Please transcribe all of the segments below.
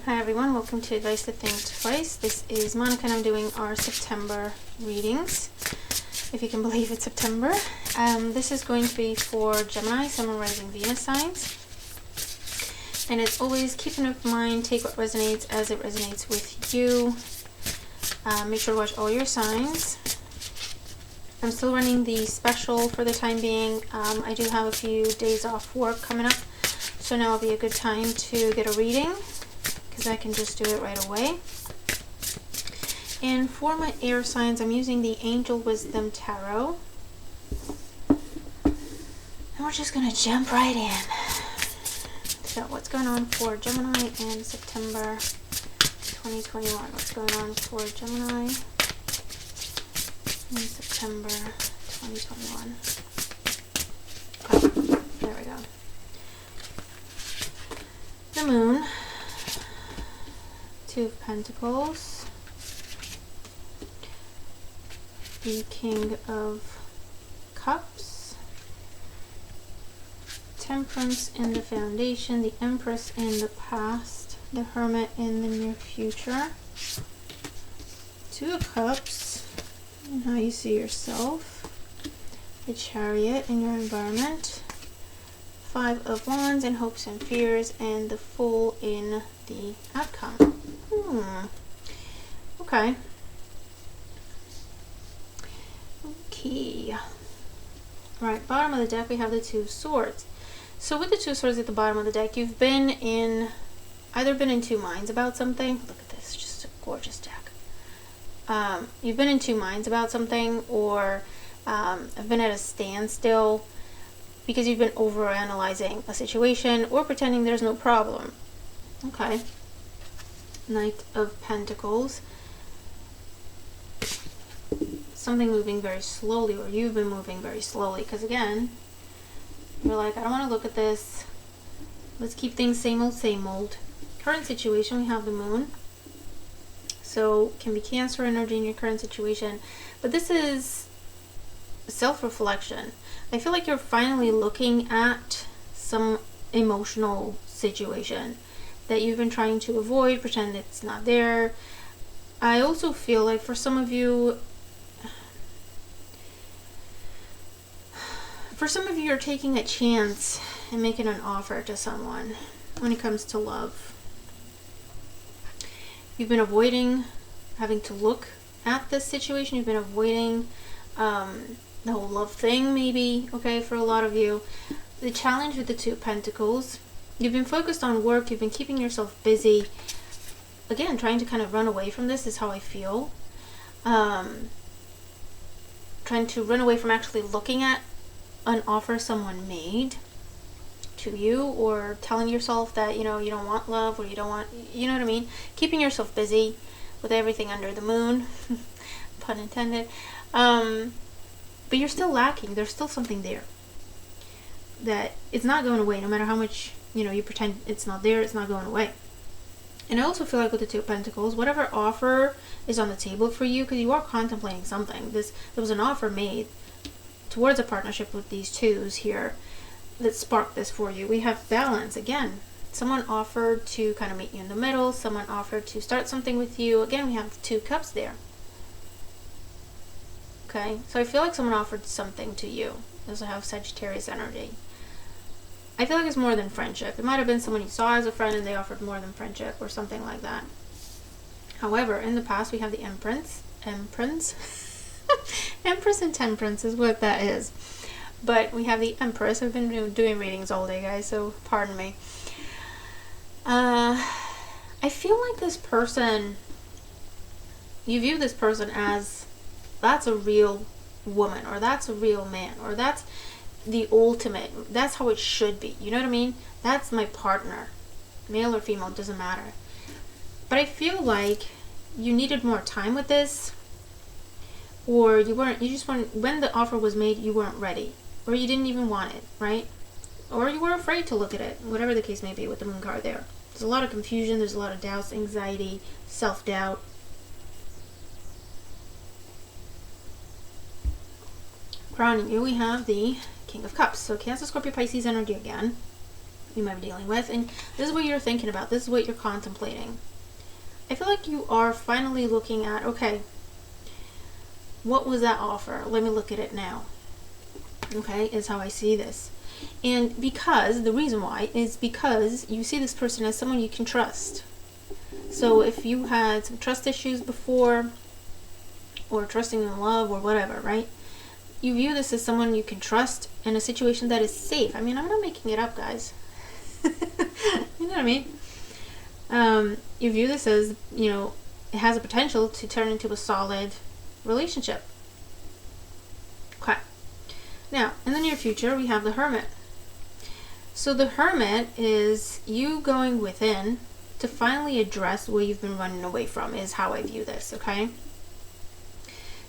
Hi everyone, welcome to Advice to Think Twice. This is Monica and I'm doing our September readings, if you can believe it's September. This is going to be for Gemini, Sun, Moon, Rising, Venus signs. And as always, keep in mind, take what resonates as it resonates with you. Make sure to watch all your signs. I'm still running the special for the time being. I do have a few days off work coming up, so now will be a good time to get a reading, because I can just do it right away. And for my air signs, I'm using the Angel Wisdom Tarot. And we're just going to jump right in. So what's going on for Gemini in September 2021? What's going on for Gemini in September 2021? Okay, there we go. The Moon. Two of Pentacles, the King of Cups, Temperance in the Foundation, the Empress in the past, the Hermit in the near future, Two of Cups, and how you see yourself, the Chariot in your environment, Five of Wands in hopes and fears, and the Fool in the outcome. Okay. Okay. Right, bottom of the deck we have the Two of Swords. So with the Two of Swords at the bottom of the deck, you've been in, either been in two minds about something. Look at this, just a gorgeous deck. You've been in two minds about something, or have been at a standstill because you've been overanalyzing a situation or pretending there's no problem. Okay. Knight of Pentacles. Something moving very slowly, or you've been moving very slowly, because again, you're like, I don't want to look at this. Let's keep things same old, same old. Current situation, we have the Moon. So, can be Cancer energy in your current situation. But this is self-reflection. I feel like you're finally looking at some emotional situation that you've been trying to avoid, pretend it's not there. I also feel like for some of you, you're taking a chance and making an offer to someone when it comes to love. You've been avoiding having to look at this situation. You've been avoiding the whole love thing, maybe, okay, for a lot of you. The challenge with the Two of Pentacles, you've been focused on work, you've been keeping yourself busy. Again, trying to kind of run away from this is how I feel. Trying to run away from actually looking at an offer someone made to you, or telling yourself that, you know, you don't want love, or you don't want, you know what I mean? Keeping yourself busy with everything under the moon, pun intended. But you're still lacking. There's still something there that it's not going away, no matter how much, you know, you pretend it's not there, it's not going away. And I also feel like with the Two of Pentacles, whatever offer is on the table for you, because you are contemplating something. There was an offer made towards a partnership with these twos here that sparked this for you. We have balance again. Someone offered to kind of meet you in the middle. Someone offered to start something with you. Again, we have Two Cups there. Okay, so I feel like someone offered something to you. Also have Sagittarius energy. I feel like it's more than friendship. It might have been someone you saw as a friend and they offered more than friendship or something like that. However, in the past we have the Empress. Empress and Temperance is what that is. But we have the Empress. I've been doing readings all day, guys, so pardon me. I feel like this person, you view this person as, that's a real woman, or that's a real man, or that's the ultimate, that's how it should be, you know what I mean? That's my partner, male or female, it doesn't matter. But I feel like you needed more time with this, or you just weren't, when the offer was made, you weren't ready, or you didn't even want it, right? Or you were afraid to look at it, whatever the case may be with the Moon card there. There's a lot of confusion, there's a lot of doubts, anxiety, self-doubt. Crowning you, we have the King of Cups. So Cancer, Scorpio, Pisces energy again. you might be dealing with, and this is what you're thinking about. This is what you're contemplating. I feel like you are finally looking at, okay, what was that offer? Let me look at it now. Okay, is how I see this. And because, the reason why is because you see this person as someone you can trust. So if you had some trust issues before, or trusting in love, or whatever, right? You view this as someone you can trust in a situation that is safe. I mean, I'm not making it up, guys. You know what I mean? You view this as, you know, it has a potential to turn into a solid relationship. Okay. Now, in the near future, we have the Hermit. So the Hermit is you going within to finally address what you've been running away from, is how I view this, okay?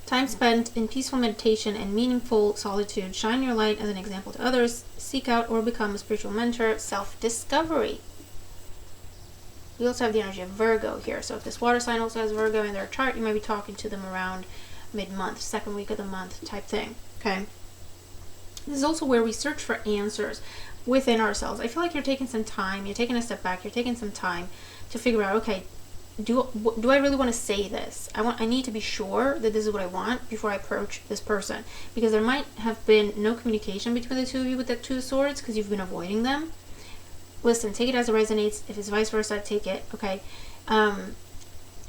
Time spent in peaceful meditation and meaningful solitude. Shine your light as an example to others. Seek out or become a spiritual mentor. Self-discovery. We also have the energy of Virgo here. So if this water sign also has Virgo in their chart, you might be talking to them around mid-month, second week of the month type thing. Okay. This is also where we search for answers within ourselves. I feel like you're taking some time. You're taking a step back. You're taking some time to figure out, okay, do I really want to say this? I need to be sure that this is what I want before I approach this person, because there might have been no communication between the two of you with the Two of Swords because you've been avoiding them. Listen, take it as it resonates. If it's vice versa, take it, okay? And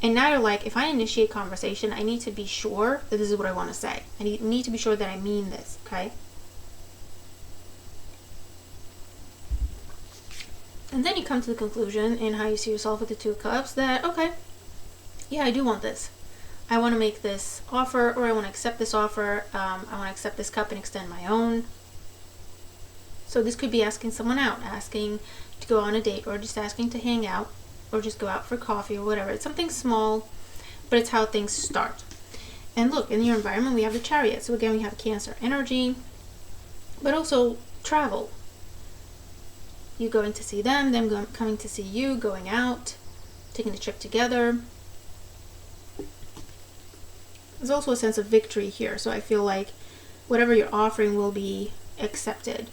now you're like, if I initiate conversation, I need to be sure that this is what I want to say. I need to be sure that I mean this, okay? And then you come to the conclusion in how you see yourself with the Two of Cups that, okay, yeah, I do want this. I want to make this offer, or I want to accept this offer. I want to accept this cup and extend my own. So this could be asking someone out, asking to go on a date, or just asking to hang out, or just go out for coffee or whatever. It's something small, but it's how things start. And look, in your environment, we have the Chariot. So again, we have Cancer energy, but also travel. You going to see them coming to see you, going out, taking the trip together. There's also a sense of victory here. So I feel like whatever you're offering will be accepted.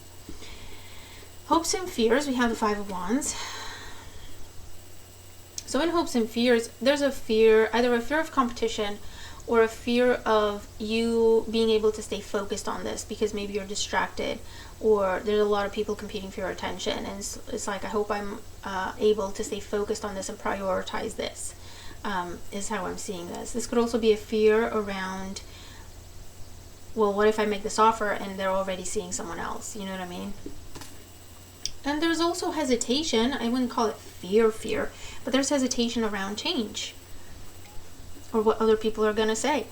Hopes and fears, we have the Five of Wands. So in hopes and fears, there's a fear, either a fear of competition or a fear of you being able to stay focused on this because maybe you're distracted, or there's a lot of people competing for your attention, and it's like, I hope I'm able to stay focused on this and prioritize this, is how I'm seeing this. This could also be a fear around, well, what if I make this offer and they're already seeing someone else? You know what I mean? And there's also hesitation. I wouldn't call it fear, but there's hesitation around change or what other people are going to say.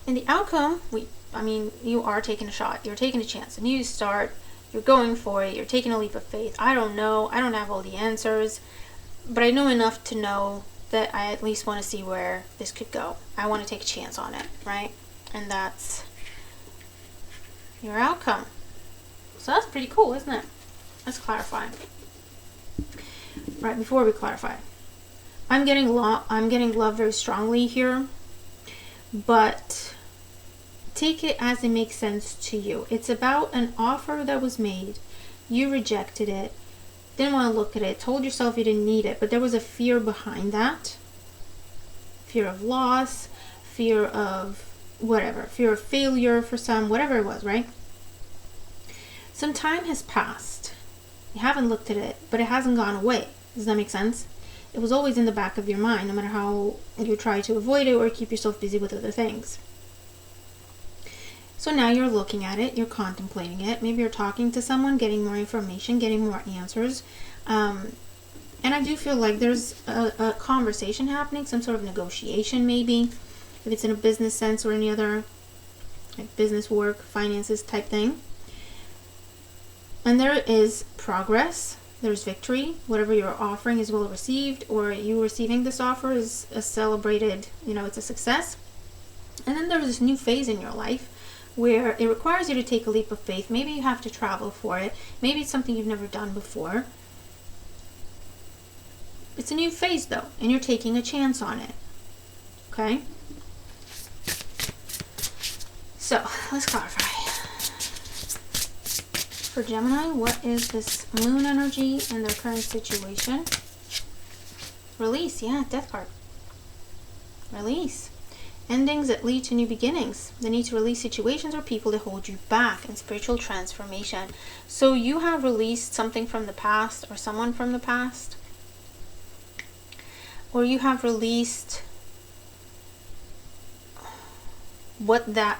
In the outcome, you are taking a shot. You're taking a chance. A new start. You're going for it. You're taking a leap of faith. I don't know. I don't have all the answers, but I know enough to know that I at least want to see where this could go. I want to take a chance on it, right? And that's your outcome. So that's pretty cool, isn't it? Let's clarify. Right, before we clarify, I'm getting love very strongly here, but take it as it makes sense to you. It's about an offer that was made. You rejected it, didn't want to look at it, told yourself you didn't need it, but there was a fear behind that. Fear of loss, fear of whatever, fear of failure for some, whatever it was, right? Some time has passed. You haven't looked at it, but it hasn't gone away. Does that make sense? It was always in the back of your mind, no matter how you try to avoid it or keep yourself busy with other things. So now you're looking at it, you're contemplating it. Maybe you're talking to someone, getting more information, getting more answers. And I do feel like there's a conversation happening, some sort of negotiation maybe, if it's in a business sense or any other like business work, finances type thing. And there is progress, there's victory. Whatever you're offering is well received, or you receiving this offer is a celebrated, it's a success. And then there's this new phase in your life where it requires you to take a leap of faith. Maybe you have to travel for it. Maybe it's something you've never done before. It's a new phase though, and you're taking a chance on it. Okay? So, let's clarify. for Gemini. What is this moon energy in their current situation? Release. Yeah, death card. Release. Endings that lead to new beginnings. The need to release situations or people that hold you back, and spiritual transformation. So you have released something from the past or someone from the past. Or you have released what that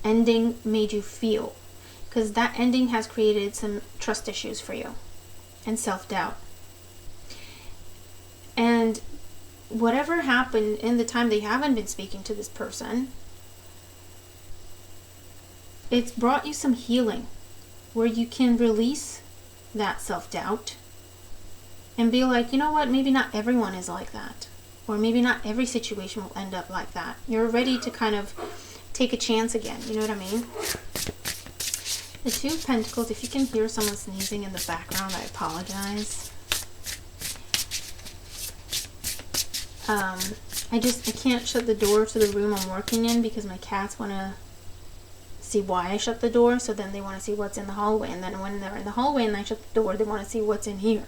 ending made you feel. Because that ending has created some trust issues for you and self-doubt. And whatever happened in the time that you haven't been speaking to this person, it's brought you some healing where you can release that self-doubt and be like, you know what, maybe not everyone is like that, or maybe not every situation will end up like that. You're ready to kind of take a chance again, you know what I mean? The Two of Pentacles, if you can hear someone sneezing in the background, I apologize. I can't shut the door to the room I'm working in because my cats want to see why I shut the door, so then they want to see what's in the hallway, and then when they're in the hallway and I shut the door, they want to see what's in here.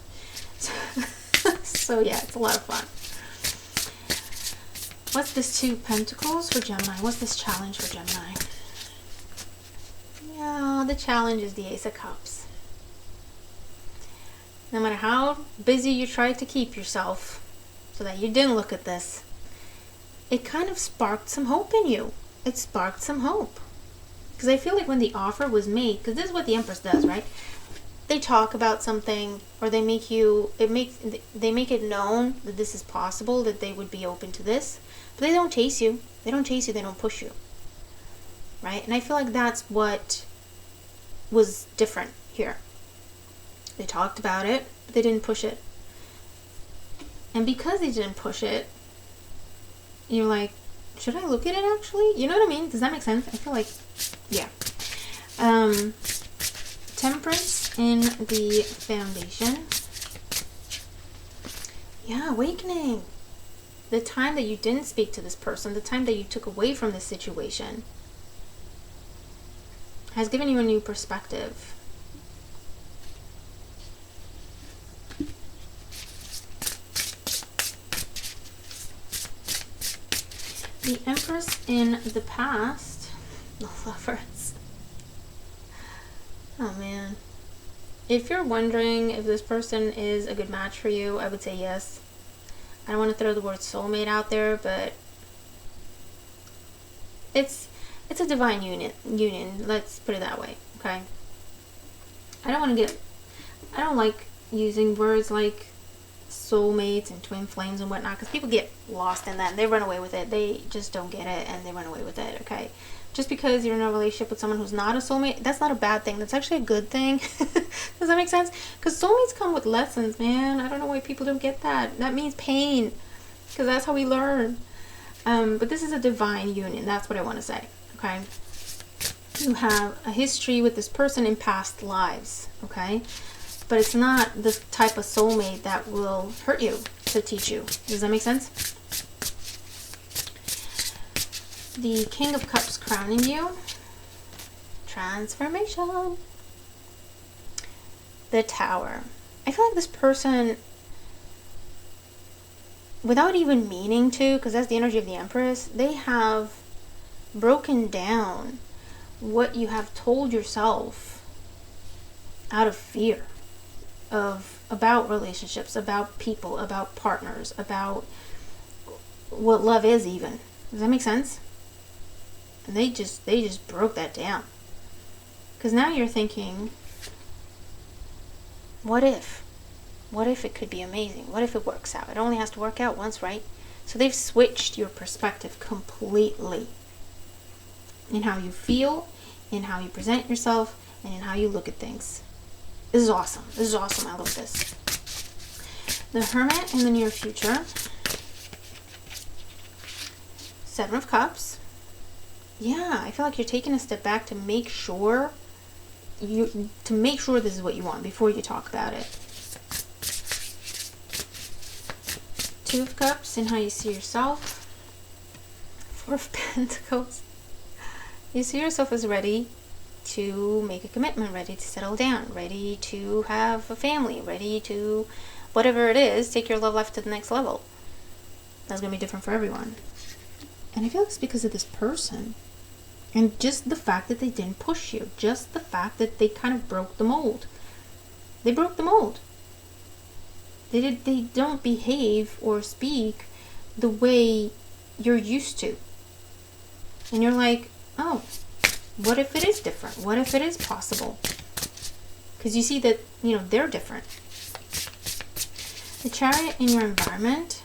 So yeah, it's a lot of fun. What's this Two of Pentacles for Gemini? What's this challenge for Gemini? Yeah, the challenge is the Ace of Cups. No matter how busy you tried to keep yourself so that you didn't look at this, it kind of sparked some hope in you. It sparked some hope. Because I feel like when the offer was made, because this is what the Empress does, right? They talk about something, or they make it known that this is possible, that they would be open to this, but they don't chase you. They don't chase you, they don't push you. Right? And I feel like that's what was different here. They talked about it, but they didn't push it. And because they didn't push it, you're like, should I look at it actually? You know what I mean? Does that make sense? I feel like, yeah. Temperance in the Foundation. Yeah, awakening. The time that you didn't speak to this person, the time that you took away from this situation, has given you a new perspective. The Empress in the past, the Lovers. Oh man. If you're wondering if this person is a good match for you, I would say yes. I don't want to throw the word soulmate out there, but it's a divine union. Let's put it that way, okay? I don't like using words like soulmates and twin flames and whatnot, because people get lost in that and they run away with it. They just don't get it and they run away with it, okay? Just because you're in a relationship with someone who's not a soulmate, that's not a bad thing. That's actually a good thing. Does that make sense? Because soulmates come with lessons, man. I don't know why people don't get that. That means pain, because that's how we learn. But this is a divine union. That's what I want to say, okay? You have a history with this person in past lives, okay? But it's not the type of soulmate that will hurt you to teach you. Does that make sense? The King of Cups crowning you. Transformation. The Tower. I feel like this person, without even meaning to, because that's the energy of the Empress, they have broken down what you have told yourself out of fear about relationships, about people, about partners, about what love is even. Does that make sense? And they just broke that down. Because now you're thinking, what if? What if it could be amazing? What if it works out? It only has to work out once, right? So they've switched your perspective completely in how you feel, in how you present yourself, and in how you look at things. This is awesome. This is awesome. I love this. The Hermit in the near future. Seven of Cups. Yeah, I feel like you're taking a step back to make sure this is what you want before you talk about it. Two of Cups in how you see yourself. Four of Pentacles. You see yourself as ready to make a commitment, ready to settle down, ready to have a family, ready to whatever it is, take your love life to the next level. That's going to be different for everyone. And I feel it's because of this person. And just the fact that they didn't push you. Just the fact that they kind of broke the mold. They broke the mold. They don't behave or speak the way you're used to. And you're like, oh, what if it is different? What if it is possible? Because you see that, they're different. The Chariot in your environment.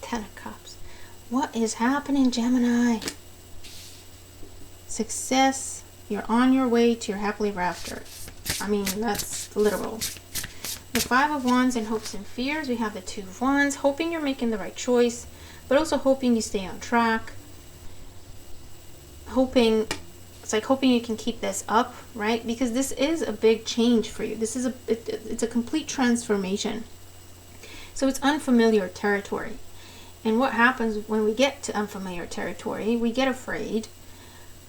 10 of Cups. What is happening, Gemini? Success. You're on your way to your happily ever after. I mean, that's literal. The 5 of Wands in hopes and fears. We have the 2 of Wands. Hoping you're making the right choice, but also hoping you stay on track. It's like hoping you can keep this up, right? Because this is a big change for you. This is it's a complete transformation. So it's unfamiliar territory. And what happens when we get to unfamiliar territory, we get afraid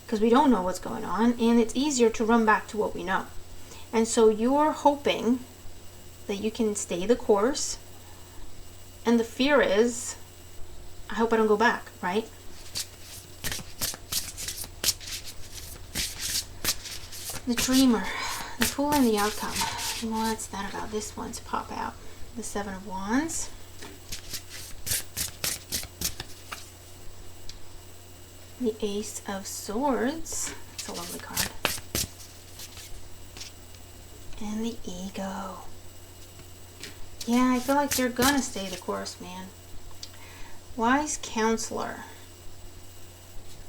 because we don't know what's going on, and it's easier to run back to what we know. And so you're hoping that you can stay the course, and the fear is, I hope I don't go back, right? The Dreamer, the Fool, and the Outcome. What's that about? This one's pop out. The 7 of Wands. The Ace of Swords. It's a lovely card. And the Ego. Yeah, I feel like you're gonna stay the course, man. Wise Counselor.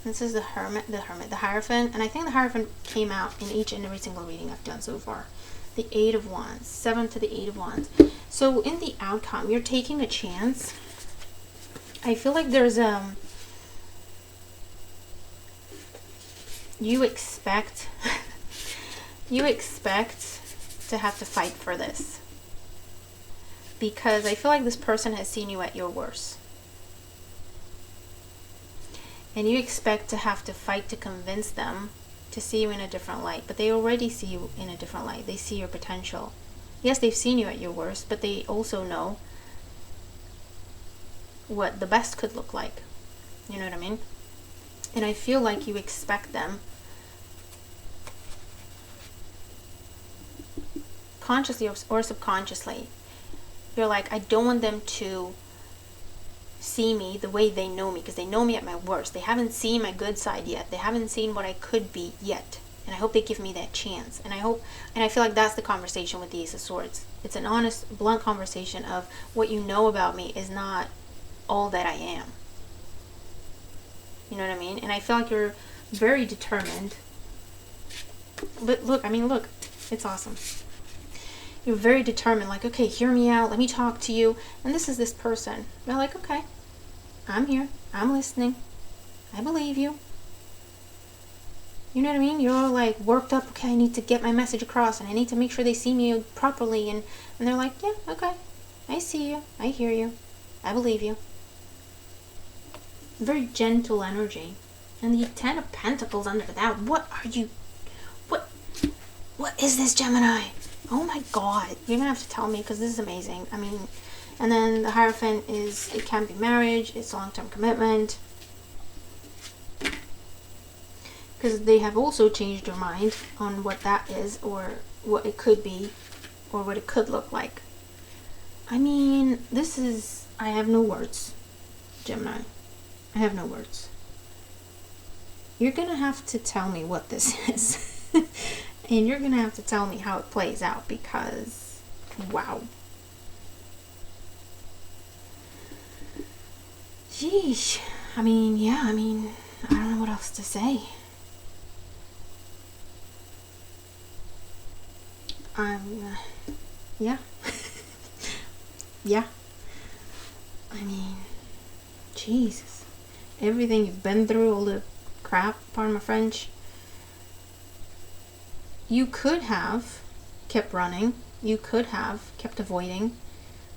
This is the Hermit, the Hierophant, and I think the Hierophant came out in each and every single reading I've done so far. The 8 of Wands, 7 to the 8 of Wands. So in the outcome, you're taking a chance. I feel like there's you expect to have to fight for this, because I feel like this person has seen you at your worst. And you expect to have to fight to convince them to see you in a different light. But they already see you in a different light. They see your potential. Yes, they've seen you at your worst, but they also know what the best could look like. You know what I mean? And I feel like you expect them, consciously or subconsciously. You're like, I don't want them to see me the way they know me, because they know me at my worst. They haven't seen my good side yet. They haven't seen what I could be yet, and I hope they give me that chance. And I feel like that's the conversation with the Ace of Swords. It's an honest, blunt conversation of what you know about me is not all that I am. You know what I mean? And I feel like you're very determined. But look, it's awesome. You're very determined, like, okay, hear me out, let me talk to you. And this is this person. They're like, okay, I'm here, I'm listening, I believe you. You know what I mean? You're all like worked up, okay, I need to get my message across, and I need to make sure they see me properly. And they're like, yeah, okay, I see you, I hear you, I believe you. Very gentle energy. And the 10 of Pentacles under that. What is this, Gemini? Oh my God, you're gonna have to tell me, because this is amazing. I mean, and then the Hierophant is, it can be marriage, it's long-term commitment, because they have also changed their mind on what that is, or what it could be, or what it could look like. I mean, this is, I have no words, Gemini. I have no words. You're gonna have to tell me what this is. And you're going to have to tell me how it plays out, because, wow. Sheesh. I mean, yeah, I don't know what else to say. Yeah. Yeah. I mean, Jesus. Everything you've been through, all the crap, pardon my French. You could have kept running. You could have kept avoiding.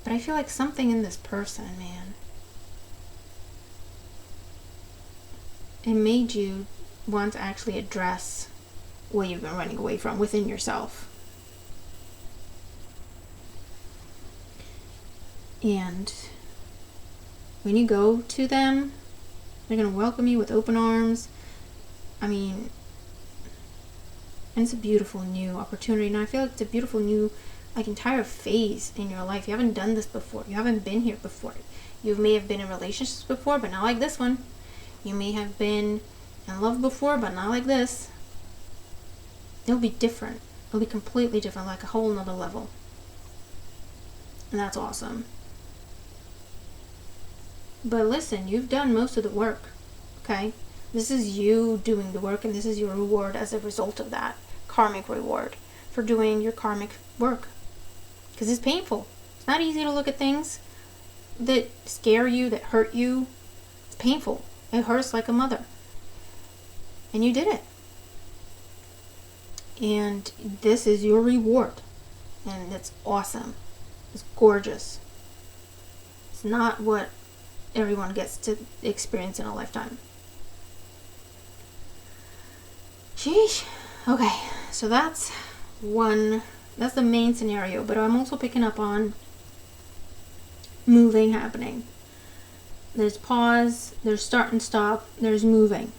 But I feel like something in this person, man, it made you want to actually address what you've been running away from within yourself. And when you go to them, they're going to welcome you with open arms. I mean, and it's a beautiful new opportunity. And I feel like it's a beautiful new, like, entire phase in your life. You haven't done this before. You haven't been here before. You may have been in relationships before, but not like this one. You may have been in love before, but not like this. It'll be different. It'll be completely different, like a whole nother level. And that's awesome. But listen, you've done most of the work, okay? This is you doing the work, and this is your reward as a result of that. Karmic reward for doing your karmic work. Because it's painful. It's not easy to look at things that scare you, that hurt you. It's painful. It hurts like a mother. And you did it. And this is your reward. And it's awesome. It's gorgeous. It's not what everyone gets to experience in a lifetime. Sheesh. Okay, so that's the main scenario, but I'm also picking up on moving happening. There's pause, there's start and stop, there's moving.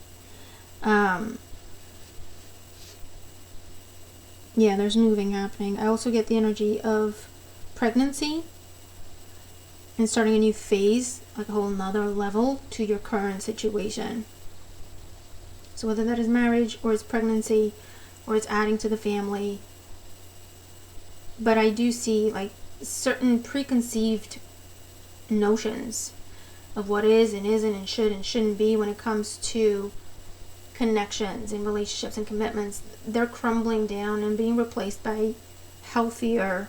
There's moving happening. I also get the energy of pregnancy and starting a new phase, like a whole nother level to your current situation. So whether that is marriage or it's pregnancy or it's adding to the family. But I do see like certain preconceived notions of what is and isn't and should and shouldn't be when it comes to connections and relationships and commitments. They're crumbling down and being replaced by healthier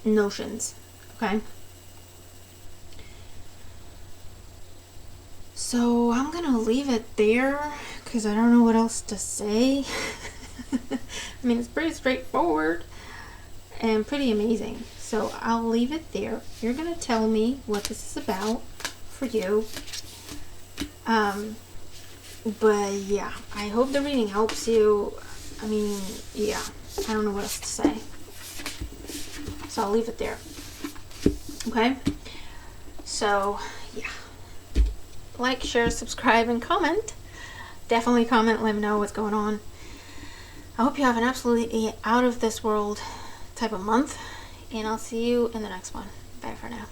notions. Okay? So I'm gonna leave it there because I don't know what else to say. I mean, it's pretty straightforward and pretty amazing. So I'll leave it there. You're gonna tell me what this is about for you. But yeah, I hope the reading helps you. I mean, yeah, I don't know what else to say. So I'll leave it there. Okay? So, yeah. Like, share, subscribe, and comment. Definitely comment, let me know what's going on. I hope you have an absolutely out of this world type of month. And I'll see you in the next one. Bye for now.